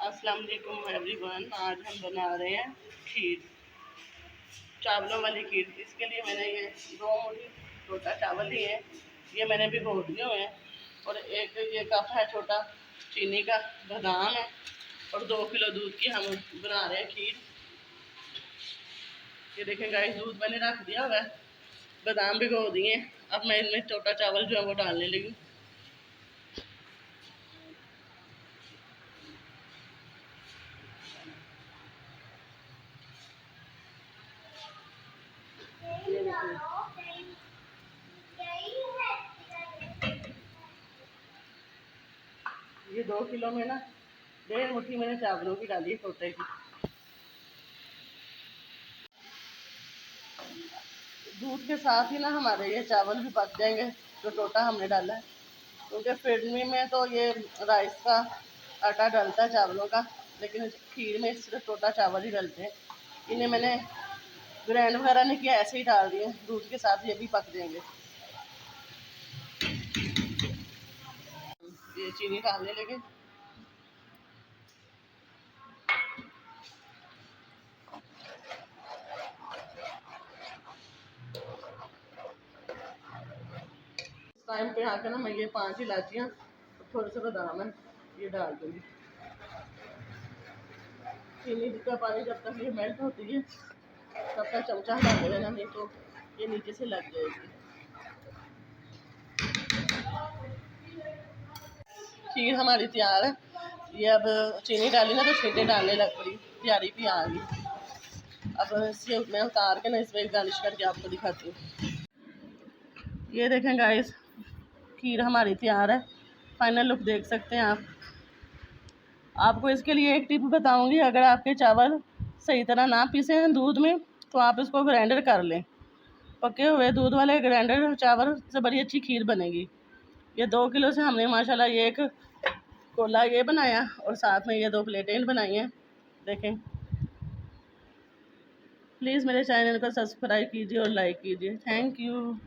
अस्सलाम वालेकुम एवरीवन। आज हम बना रहे हैं खीर, चावलों वाली खीर। इसके लिए मैंने ये 2 मुट्ठी छोटा चावल लिए हैं, ये मैंने भिगो दिए हुए हैं। और एक ये कप है छोटा चीनी का, बादाम है, और 2 किलो दूध की हम बना रहे हैं खीर। ये देखें गाइस, दूध मैंने रख दिया हुआ है, बादाम भिगो दिए। अब मैं इनमें छोटा चावल जो है वो डालने लगी। ये 2 किलो में ना 1.5 मुट्ठी मैंने चावलों की डाली है, छोटे की। दूध के साथ ही ना हमारे ये चावल भी पक जाएंगे जो टोटा हमने डाला है, क्योंकि फिरनी में तो ये राइस का आटा डलता है चावलों का, लेकिन खीर में सिर्फ टोटा चावल ही डलते हैं। इन्हें मैंने ग्राइंड वगैरह नहीं किया, ऐसे ही डाल दिए, दूध के साथ ये भी पक जाएंगे। ये चीनी डालने लगे। टाइम पे आकर ना मैं ये 5 इलायचियाँ और थोड़े से बादाम है ये डाल दूँगी। चीनी का पानी जब तक ये मेल्ट होती है तब तक चमचा हिलाते रहना, नहीं तो ये नीचे से लग जाएगी। खीर हमारी तैयार है। ये अब चीनी डाली ना तो छींटे डालने लग पड़ी, प्यारी भी आ गई। अब इसे मैं उतार के ना इस पर गार्निश करके आपको दिखाती हूँ। ये देखें गाइस, खीर हमारी तैयार है। फाइनल लुक देख सकते हैं आप। आपको इसके लिए एक टिप बताऊंगी, अगर आपके चावल सही तरह ना पीसे हैं दूध में तो आप इसको ग्राइंडर कर लें। पके हुए दूध वाले ग्राइंडर चावल से बड़ी अच्छी खीर बनेगी। ये 2 किलो से हमने माशाल्लाह ये एक कोला ये बनाया और साथ में ये 2 प्लेटें बनाई हैं। देखें, प्लीज़ मेरे चैनल को सब्सक्राइब कीजिए और लाइक कीजिए। Thank you.